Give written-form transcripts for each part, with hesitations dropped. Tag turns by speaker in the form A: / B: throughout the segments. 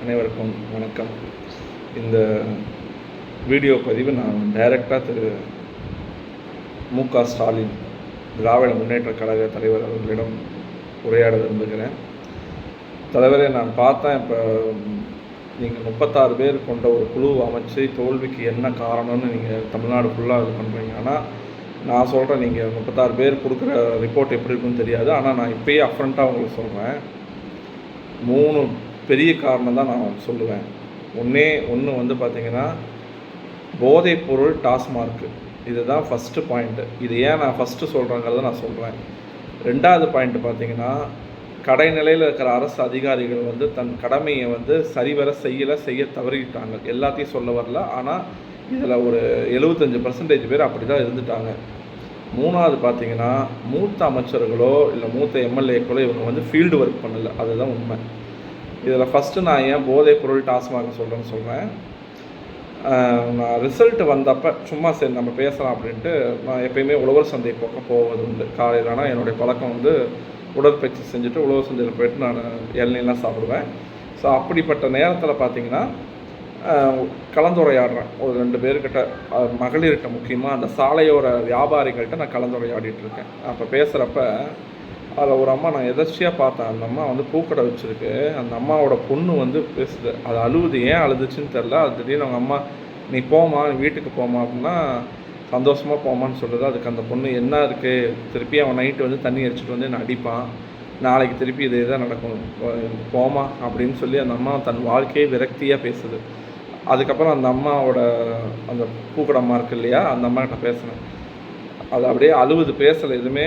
A: அனைவருக்கும் வணக்கம். இந்த வீடியோ பதிவு நான் டைரக்டாக திரு மு.க. ஸ்டாலின் திராவிட முன்னேற்ற கழக தலைவர் அவர்களிடம் உரையாட விரும்புகிறேன். தலைவரே, நான் பார்த்தேன், இப்போ நீங்கள் 36 பேர் கொண்ட ஒரு குழு அமைச்சு தோல்விக்கு என்ன காரணம்னு நீங்கள் தமிழ்நாடு ஃபுல்லாக இது பண்ணுறீங்க. ஆனால் நான் சொல்கிறேன், நீங்கள் 36 பேர் கொடுக்குற ரிப்போர்ட் எப்படி இருக்குன்னு தெரியாது. ஆனால் நான் இப்போயே அப்ரண்ட்டாக உங்களுக்கு சொல்கிறேன், 3 பெரிய காரணம் தான் நான் சொல்லுவேன். ஒன்று வந்து பார்த்திங்கன்னா, போதைப் பொருள் டாஸ்மார்க்கு. இதுதான் ஃபஸ்ட்டு பாயிண்ட்டு. இது ஏன் நான் ஃபஸ்ட்டு சொல்கிறேங்கிறத நான் சொல்கிறேன். 2வது பாயிண்ட்டு பார்த்திங்கன்னா, கடைநிலையில் இருக்கிற அரசு அதிகாரிகள் வந்து தன் கடமையை வந்து சரிவர செய்ய தவறிட்டாங்க. எல்லாத்தையும் சொல்ல வரல, ஆனால் இதில் ஒரு 75% பேர் அப்படி தான் இருந்துட்டாங்க. 3வது பார்த்திங்கன்னா, மூத்த அமைச்சர்களோ இல்லை மூத்த எம்எல்ஏக்களோ இவங்க வந்து ஃபீல்டு ஒர்க் பண்ணலை. அதுதான் உண்மை. இதில் ஃபஸ்ட்டு நான் ஏன் போதைப் பொருள் டாஸ்மாக சொல்கிறேன். நான் ரிசல்ட்டு வந்தப்போ சும்மா சரி நம்ம பேசலாம் அப்படின்ட்டு நான் எப்பயுமே உழவர் சந்தை பக்கம் போவது உண்டு. காலையில் ஆனால் என்னுடைய பழக்கம் வந்து உடற்பயிற்சி செஞ்சுட்டு உழவர் சந்தையில் போய்ட்டு நான் இளநீர்லாம் சாப்பிடுவேன். ஸோ அப்படிப்பட்ட நேரத்தில் பார்த்திங்கன்னா கலந்துரையாடுறேன் ஒரு 2 பேர்கிட்ட, மகளிர்கிட்ட, முக்கியமாக அந்த சாலையோர வியாபாரிகள்கிட்ட நான் கலந்துரையாடிட்டு இருக்கேன். அப்போ பேசுகிறப்ப அதில் ஒரு அம்மா நான் எதர்ச்சியாக பார்த்தேன். அந்த அம்மா வந்து பூக்கடை வச்சுருக்கு. அந்த அம்மாவோட பொண்ணு வந்து பேசுது. அது அழுவுது. ஏன் அழுதுச்சுன்னு தெரில. அது திடீர்னு அவங்க அம்மா, நீ போமா, நீ வீட்டுக்கு போமா அப்படின்னா சந்தோஷமாக போமான்னு சொல்லுது. அதுக்கு அந்த பொண்ணு, என்ன இருக்குது, திருப்பி அவன் நைட்டு வந்து தண்ணி அடிச்சுட்டு வந்து என்னை அடிப்பான், நாளைக்கு திருப்பி இதே தான் நடக்கும், போமா அப்படின்னு சொல்லி அந்த அம்மா தன் வாழ்க்கையை விரக்தியாக பேசுது. அதுக்கப்புறம் அந்த அம்மாவோட அந்த பூக்கடை அம்மா இருக்கு இல்லையா, அந்த அம்மா கிட்ட பேசினேன். அது அப்படியே அழுவுது, பேசலை எதுவுமே.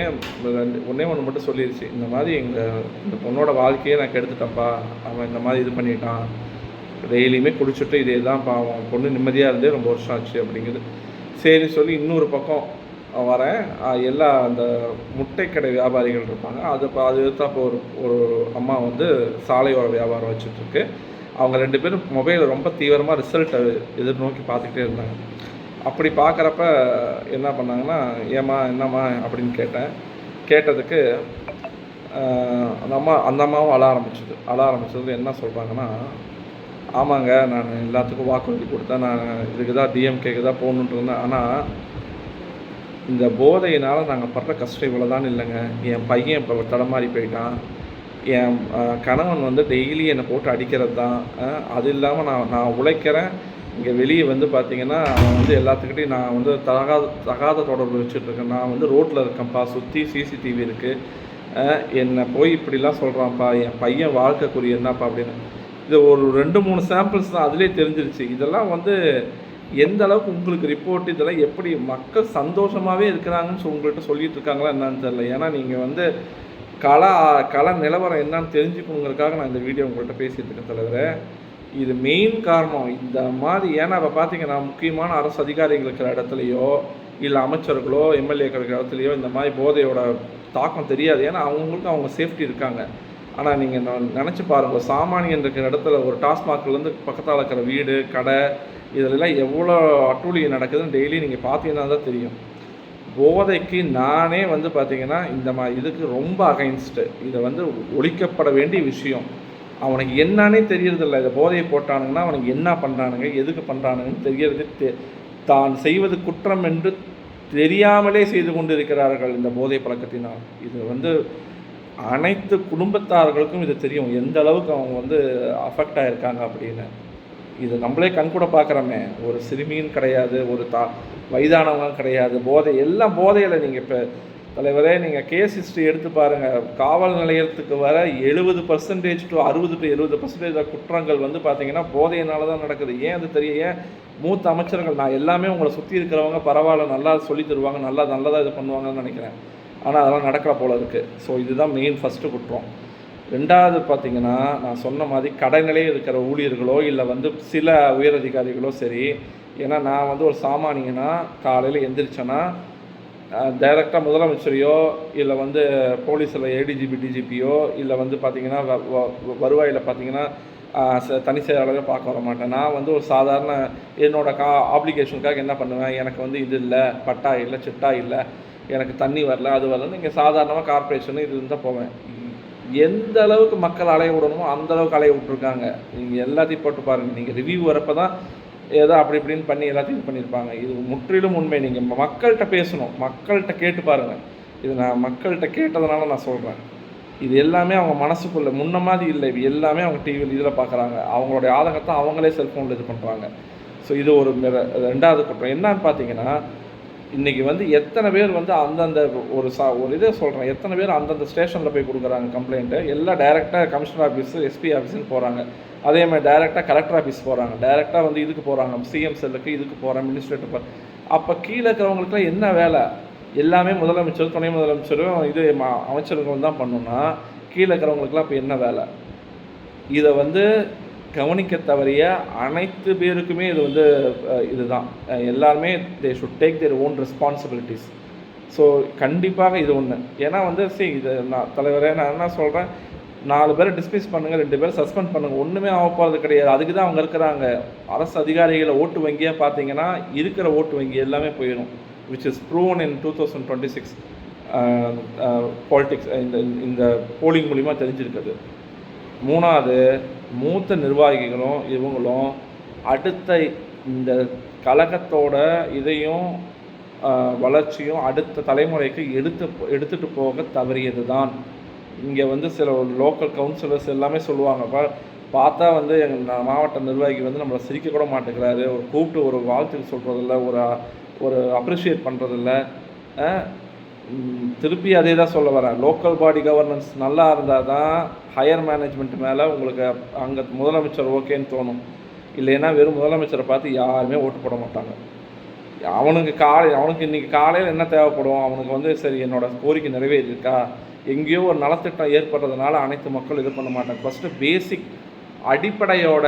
A: ஒன்றே ஒன்று மட்டும் சொல்லிடுச்சு, இந்த மாதிரி இந்த பொண்ணோட வாழ்க்கையே நான் கெடுத்துட்டேன்ப்பா, அவன் இந்த மாதிரி இது பண்ணிட்டான், டெய்லியுமே குடிச்சிட்டு இதே தான்ப்பா, அவன் பொண்ணு நிம்மதியாக இருந்தே ரொம்ப வருஷம் ஆச்சு அப்படிங்குது. சரி சொல்லி இன்னொரு பக்கம் வரேன். எல்லா அந்த முட்டைக்கடை வியாபாரிகள் இருப்பாங்க. அது எடுத்தாப்போ ஒரு அம்மா வந்து சாலையோர வியாபாரம் வச்சுட்ருக்கு. அவங்க 2 பேரும் மொபைலில் ரொம்ப தீவிரமாக ரிசல்ட்டை எதிர்நோக்கி பார்த்துக்கிட்டே இருந்தாங்க. அப்படி பார்க்குறப்ப என்ன பண்ணாங்கன்னா, ஏம்மா என்னம்மா அப்படின்னு கேட்டதுக்கு அந்த அம்மாவும் அழ ஆரம்பிச்சது. என்ன சொல்கிறாங்கன்னா, ஆமாங்க, நான் எல்லாத்துக்கும் வாக்குறுதி கொடுத்தேன், நான் இதுக்கு தான் டிஎம்கேக்கு தான் போகணுன்ட்டு இருந்தேன், ஆனால் இந்த போதையினால் நாங்கள் படுற கஷ்டம் இவ்வளோதான் இல்லைங்க. என் பையன் இப்போ தடமாறி போயிட்டான், என் கணவன் வந்து டெய்லி என்னை போட்டு அடிக்கிறது தான், அது இல்லாமல் நான் உழைக்கிறேன், இங்கே வெளியே வந்து பார்த்திங்கன்னா அவன் வந்து எல்லாத்துக்கிட்டையும் நான் வந்து தகாத தொடர்பு வச்சுட்ருக்கேன், நான் வந்து ரோட்டில் இருக்கேன்ப்பா, சுற்றி சிசிடிவி இருக்குது, என்னை போய் இப்படிலாம் சொல்கிறான்ப்பா, என் பையன் வாழ்க்கைக்குரிய என்னப்பா அப்படின்னு. இது ஒரு 2-3 சாம்பிள்ஸ் தான், அதிலே தெரிஞ்சிருச்சு. இதெல்லாம் வந்து எந்த அளவுக்கு உங்களுக்கு ரிப்போர்ட், இதெல்லாம் எப்படி மக்கள் சந்தோஷமாகவே இருக்கிறாங்கன்னு உங்கள்கிட்ட சொல்லிகிட்டு இருக்காங்களா என்னன்னு தெரியல. ஏன்னா நீங்கள் வந்து கள நிலவரம் என்னன்னு தெரிஞ்சுக்கணுங்கிறதுக்காக நான் இந்த வீடியோ உங்கள்கிட்ட பேசிகிட்டு இருக்கேன் தலைவரே. இது மெயின் காரணம் இந்த மாதிரி. ஏன்னா இப்போ பார்த்தீங்கன்னா, முக்கியமான அரசு அதிகாரிகள் இருக்கிற இடத்துலையோ இல்லை அமைச்சர்களோ எம்எல்ஏக்கள் இருக்கிற இடத்துலையோ இந்த மாதிரி போதையோட தாக்கம் தெரியாது. ஏன்னா அவங்களுக்கு அவங்க சேஃப்டி இருக்காங்க. ஆனால் நீங்கள் நினச்சி பாருங்கள், சாமானியன் இருக்கிற இடத்துல ஒரு டாஸ்மாக்லேருந்து பக்கத்தில் இருக்கிற வீடு, கடை, இதிலெல்லாம் எவ்வளோ அட்டூழியம் நடக்குதுன்னு டெய்லி நீங்கள் பார்த்தீங்கன்னா தான் தெரியும். போதைக்கு நானே வந்து பார்த்திங்கன்னா இந்த மாதிரி இதுக்கு ரொம்ப அகைன்ஸ்ட்டு. இதை வந்து ஒழிக்கப்பட வேண்டிய விஷயம். அவனுக்கு என்னன்னே தெரியறதில்ல. இதை போதையை போட்டானுங்கன்னா அவனுக்கு என்ன பண்ணுறானுங்க, எதுக்கு பண்ணுறானுங்கன்னு தெரியறது. தான் செய்வது குற்றம் என்று தெரியாமலே செய்து கொண்டு இருக்கிறார்கள் இந்த போதை பழக்கத்தினால். இது வந்து அனைத்து குடும்பத்தார்களுக்கும் இது தெரியும், எந்த அளவுக்கு அவங்க வந்து அஃபெக்ட் ஆகிருக்காங்க அப்படின்னு. இது நம்மளே கண்கூட பார்க்குறோமே. ஒரு சிறுமியும் கிடையாது, ஒரு வயதானவங்க கிடையாது, போதை எல்லாம் போதையில். நீங்கள் இப்போ தலைவரே, நீங்கள் கேஸ் ஹிஸ்ட்ரி எடுத்து பாருங்கள். காவல் நிலையத்துக்கு வர 70% to 60 to 70% குற்றங்கள் வந்து பார்த்திங்கன்னா போதையினால தான் நடக்குது. ஏன் அது தெரியும்? ஏன் மூத்த அமைச்சர்கள், நான் எல்லாமே உங்களை சுற்றி இருக்கிறவங்க பரவாயில்ல, நல்லா சொல்லி தருவாங்க, நல்லதாக இது பண்ணுவாங்கன்னு நினைக்கிறேன். ஆனால் அதெல்லாம் நடக்கிற போல இருக்குது. ஸோ இதுதான் மெயின் ஃபஸ்ட்டு குற்றம். 2வது பார்த்திங்கன்னா, நான் சொன்ன மாதிரி கடைநிலையில் இருக்கிற ஊழியர்களோ இல்லை வந்து சில உயரதிகாரிகளோ சரி. ஏன்னா நான் வந்து ஒரு சாமானியனா காலையில் எந்திரிச்சேன்னா டைரெக்டாக முதலமைச்சரையோ இல்லை வந்து போலீஸில் ஏடிஜிபி டிஜிபியோ இல்லை வந்து பார்த்திங்கன்னா வருவாயில் பார்த்திங்கன்னா தனி செயலாளரை பார்க்க வர மாட்டேன். நான் வந்து ஒரு சாதாரண என்னோடய ஆப்ளிகேஷனுக்காக என்ன பண்ணுவேன், எனக்கு வந்து இது இல்லை, பட்டா இல்லை, சிட்டா இல்லை, எனக்கு தண்ணி வரல, அது வரல, நீங்கள் சாதாரணமாக கார்பரேஷனு இது இருந்தால் போவேன். எந்த அளவுக்கு மக்கள் அலைய விடணுமோ அந்த அளவுக்கு அலைய விட்டுருக்காங்க. நீங்கள் எல்லாத்தையும் போட்டு பாருங்கள். நீங்கள் ரிவ்யூ வரப்போ தான் ஏதோ அப்படி இப்படின்னு பண்ணி எல்லாத்தையும் இது பண்ணியிருப்பாங்க. இது முற்றிலும் உண்மை. நீங்கள் மக்கள்கிட்ட பேசணும், மக்கள்கிட்ட கேட்டு பாருங்கள். இது நான் மக்கள்கிட்ட கேட்டதுனால நான் சொல்கிறேன். இது எல்லாமே அவங்க மனசுக்குள்ளே முன்ன மாதிரி இல்லை. இது எல்லாமே அவங்க டிவியில் இதில் பார்க்குறாங்க. அவங்களுடைய ஆதங்கத்தை அவங்களே செல்ஃபோனில் இது பண்ணுறாங்க. ஸோ இது ஒரு 2வது குற்றம். என்னன்னு பார்த்தீங்கன்னா, இன்றைக்கி வந்து எத்தனை பேர் வந்து அந்தந்த ஒரு இதை சொல்கிறேன், எத்தனை பேர் அந்தந்த ஸ்டேஷனில் போய் கொடுக்குறாங்க கம்ப்ளைண்ட்டு. எல்லாம் டைரெக்டாக கமிஷனர் ஆஃபீஸு, எஸ்பி ஆஃபீஸுன்னு போகிறாங்க. அதே மாதிரி டைரெக்டாக கலெக்டர் ஆஃபீஸ் போகிறாங்க. டைரெக்டாக வந்து இதுக்கு போகிறாங்க, சிஎம் செல்லுக்கு இதுக்கு போகிறேன், மினிஸ்ட்ரேட்டு போகிறேன். அப்போ கீழே இருக்கிறவங்களுக்குலாம் என்ன வேலை? எல்லாமே முதலமைச்சர், துணை முதலமைச்சரும் இது அமைச்சர்கள் தான் பண்ணணும்னா கீழே இருக்கிறவங்களுக்குலாம் இப்போ என்ன வேலை? இதை வந்து கவனிக்க தவறிய அனைத்து பேருக்குமே இது வந்து இதுதான். எல்லாருமே they should take their own responsibilities. So கண்டிப்பாக இது ஒன்று. ஏன்னா வந்து இது நான் தலைவரே நான் என்ன சொல்கிறேன், 4 பேரை டிஸ்மிஸ் பண்ணுங்கள், 2 பேரை சஸ்பெண்ட் பண்ணுங்கள், ஒன்றுமே ஆக போகிறது கிடையாது. அதுக்கு தான் அவங்க இருக்கிறாங்க. அரசு அதிகாரிகளை ஓட்டு வங்கியாக பார்த்தீங்கன்னா இருக்கிற ஓட்டு வங்கி எல்லாமே போயிடும். which is proven in 2026 politics இந்த போலிங் மூலிமா தெரிஞ்சிருக்குது. 3வது, மூத்த நிர்வாகிகளும் இவங்களும் அடுத்த இந்த கழகத்தோட இதையும் வளர்ச்சியும் அடுத்த தலைமுறைக்கு எடுத்துகிட்டு போக தவறியது தான். இங்கே வந்து சில லோக்கல் கவுன்சிலர்ஸ் எல்லாமே சொல்லுவாங்க, பார்த்தா வந்து எங்கள் மாவட்ட நிர்வாகி வந்து நம்மளை சிரிக்க கூட மாட்டேங்கிறாரு, ஒரு கூப்பிட்டு ஒரு வாழ்த்துக்கு சொல்கிறதில்ல, ஒரு அப்ரிஷியேட் பண்ணுறதில்ல. திருப்பி அதே தான் சொல்ல வரேன். லோக்கல் பாடி கவர்னன்ஸ் நல்லா இருந்தால் தான் ஹையர் மேனேஜ்மெண்ட் மேலே உங்களுக்கு அங்கே முதலமைச்சர் ஓகேன்னு தோணும். இல்லைன்னா வெறும் முதலமைச்சரை பார்த்து யாருமே ஓட்டு போட மாட்டாங்க. அவனுக்கு இன்றைக்கி காலையில் என்ன தேவைப்படும்? அவனுக்கு வந்து சரி என்னோடய கோரிக்கை நிறைவேறியிருக்கா, எங்கேயோ ஒரு நலத்திட்டம் ஏற்படுறதுனால அனைத்து மக்கள் இது பண்ண மாட்டாங்க. ஃபஸ்ட்டு பேசிக் அடிப்படையோட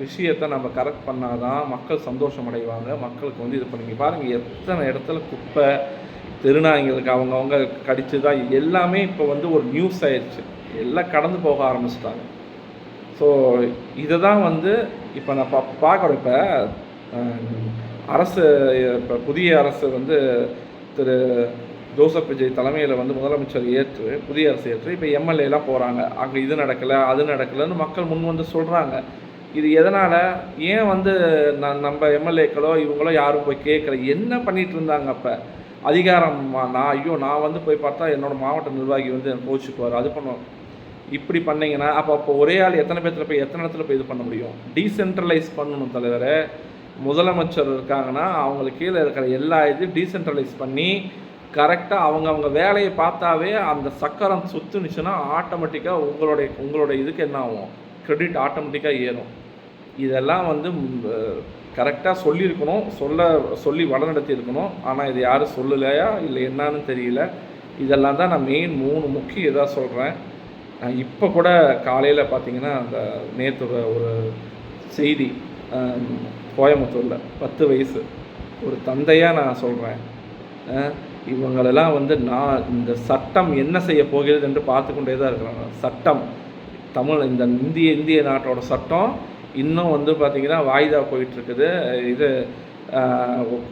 A: விஷயத்தை நம்ம கரெக்ட் பண்ணால் தான் மக்கள் சந்தோஷம் அடைவாங்க. மக்களுக்கு வந்து இது பண்ணுங்க. பாருங்கள், எத்தனை இடத்துல குப்பை, திருநாய்களுக்கு அவங்கவுங்க கடிச்சு தான் எல்லாமே இப்போ வந்து ஒரு நியூஸ் ஆயிடுச்சு. எல்லாம் கடந்து போக ஆரம்பிச்சிட்டாங்க. ஸோ இதை தான் வந்து இப்போ நான் பார்க்குறேன். இப்போ அரசு, இப்போ புதிய அரசு வந்து திரு ஜோசப் விஜய் தலைமையில் வந்து முதலமைச்சர் புதிய அரசு ஏற்று இப்போ எம்எல்ஏலாம் போகிறாங்க. அங்கே இது நடக்கலை, அது நடக்கலைன்னு மக்கள் முன் வந்து சொல்கிறாங்க. இது எதனால்? ஏன் வந்து நம்ம எம்எல்ஏக்களோ இவங்களோ யாரும் போய் கேட்கல? என்ன பண்ணிகிட்டு இருந்தாங்க அப்போ? அதிகாரம் நான் வந்து போய் பார்த்தா என்னோடய மாவட்ட நிர்வாகி வந்து எனக்கு கோச்சுக்குவார், அது பண்ணுவோம். இப்படி பண்ணிங்கன்னா அப்போ ஒரே ஆள் எத்தனை இடத்துல போய் இது பண்ண முடியும்? டீசென்ட்ரலைஸ் பண்ணணும் தலைவரை. முதலமைச்சர் இருக்காங்கன்னா அவங்களுக்கு கீழே இருக்கிற எல்லா இதையும் டீசென்ட்ரலைஸ் பண்ணி கரெக்டாக அவங்க வேலையை பார்த்தாவே அந்த சக்கரம் சுற்றுனுச்சுன்னா ஆட்டோமேட்டிக்காக உங்களுடைய இதுக்கு என்ன ஆகும்? கிரெடிட் ஆட்டோமேட்டிக்காக ஏறும். இதெல்லாம் வந்து கரெக்டாக சொல்லியிருக்கணும், சொல்லி வழிநடத்தி இருக்கணும். ஆனால் இது யாரும் சொல்லலையா இல்லை என்னன்னு தெரியல. இதெல்லாம் தான் நான் மெயின் 3 முக்கிய இதாக சொல்கிறேன். இப்போ கூட காலையில் பார்த்தீங்கன்னா அந்த நேற்று ஒரு செய்தி, கோயம்புத்தூரில் 10 வயசு ஒரு தந்தையாக நான் சொல்கிறேன், இவங்களெல்லாம் வந்து நான் இந்த சட்டம் என்ன செய்ய போகிறது என்று பார்த்து கொண்டே தான் இருக்கிறாங்க. சட்டம் இந்த இந்திய நாட்டோட சட்டம் இன்னும் வந்து பார்த்திங்கன்னா வாய்தா போயிட்டுருக்குது. இது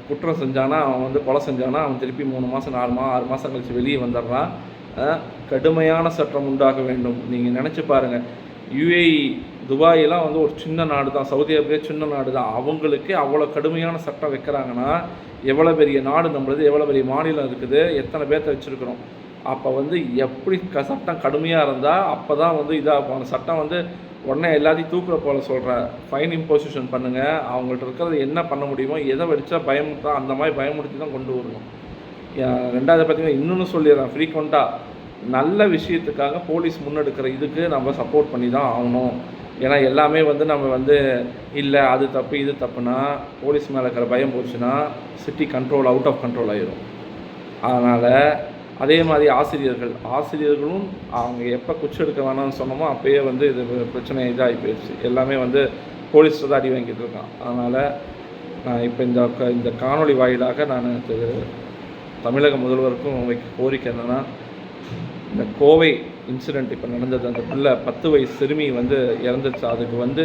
A: குற்றம் செஞ்சானா அவன் வந்து கொலை செஞ்சானா அவன் திருப்பி 3 மாதம் 6 மாதம் கழித்து வெளியே வந்துடுறான். கடுமையான சட்டம் உண்டாக வேண்டும். நீங்கள் நினச்சி பாருங்கள், யுஏஇ துபாயெல்லாம் வந்து ஒரு சின்ன நாடு தான், சவுதி அரேபியா சின்ன நாடு தான். அவங்களுக்கு அவ்வளோ கடுமையான சட்டம் வைக்கிறாங்கன்னா எவ்வளோ பெரிய நாடு நம்மளது, எவ்வளோ பெரிய மாநிலம் இருக்குது, எத்தனை பேர்த்த வச்சுருக்கிறோம். அப்போ வந்து எப்படி சட்டம் கடுமையாக இருந்தால் அப்போ தான் வந்து இதாக அந்த சட்டம் வந்து உடனே எல்லாத்தையும் தூக்குற போல் சொல்கிறேன். ஃபைன் இம்போசிஷன் பண்ணுங்கள். அவங்கள்ட்ட இருக்கிறது என்ன பண்ண முடியுமோ, எதை வச்சா பயமுறுத்தா அந்த மாதிரி பயமுறுத்தி தான் கொண்டு வரணும். 2வது பார்த்திங்கன்னா இன்னொன்று சொல்லிடுறேன், ஃப்ரீக்வெண்ட்டாக நல்ல விஷயத்துக்காக போலீஸ் முன்னெடுக்கிற இதுக்கு நம்ம சப்போர்ட் பண்ணி தான் ஆகணும். ஏன்னா எல்லாமே வந்து நம்ம வந்து இல்லை அது தப்பு இது தப்புனா போலீஸ் மேலே இருக்கிற பயம் போச்சுன்னா சிட்டி அவுட் ஆஃப் கண்ட்ரோல் ஆகிடும். அதனால் அதே மாதிரி ஆசிரியர்களும் அவங்க எப்போ குச்சி எடுக்க வேணாம்னு சொன்னோமோ அப்போயே வந்து இது பிரச்சனை இதாகி போயிடுச்சு. எல்லாமே வந்து போலீஸ் தான் அடி வாங்கிட்டு இருக்கான். அதனால் நான் இப்போ இந்த காணொளி வாயிலாக நான் தமிழக முதல்வருக்கும் கோரிக்கை என்னென்னா, இந்த கோவை இன்சிடெண்ட் இப்போ நடந்தது, அந்த பிள்ளை 10 வயசு சிறுமி வந்து இறந்துச்சு. அதுக்கு வந்து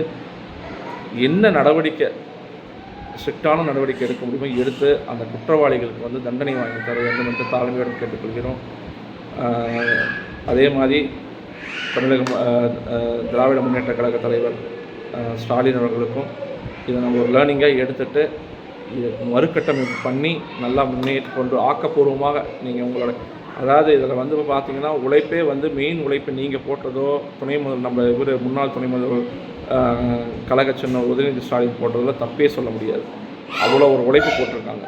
A: என்ன நடவடிக்கை, ஸ்ட்ரிக்டான நடவடிக்கை எடுக்க முடியுமோ எடுத்து அந்த குற்றவாளிகளுக்கு வந்து தண்டனை வாங்கி தர வேண்டும் என்று தாழ்மையோடு கேட்டுக்கொள்கிறோம். அதே மாதிரி தமிழகம் திராவிட முன்னேற்ற கழக தலைவர் ஸ்டாலின் அவர்களுக்கும் இதை நம்ம ஒரு லேர்னிங்காக எடுத்துகிட்டு இதை மறுகட்டமைப்பு பண்ணி நல்லா முன்னேற்றி கொண்டு ஆக்கப்பூர்வமாக நீங்கள் உங்களோட அதாவது இதில் வந்து பார்த்திங்கன்னா உழைப்பே வந்து மெயின் உழைப்பு நீங்கள் போட்டதோ துணை முதல் நம்ம இவர் முன்னாள் துணை முதல் கழக சின்ன உதயநிதி ஸ்டாலின் போட்டதில் தப்பே சொல்ல முடியாது. அவ்வளோ ஒரு உழைப்பு போட்டிருக்காங்க.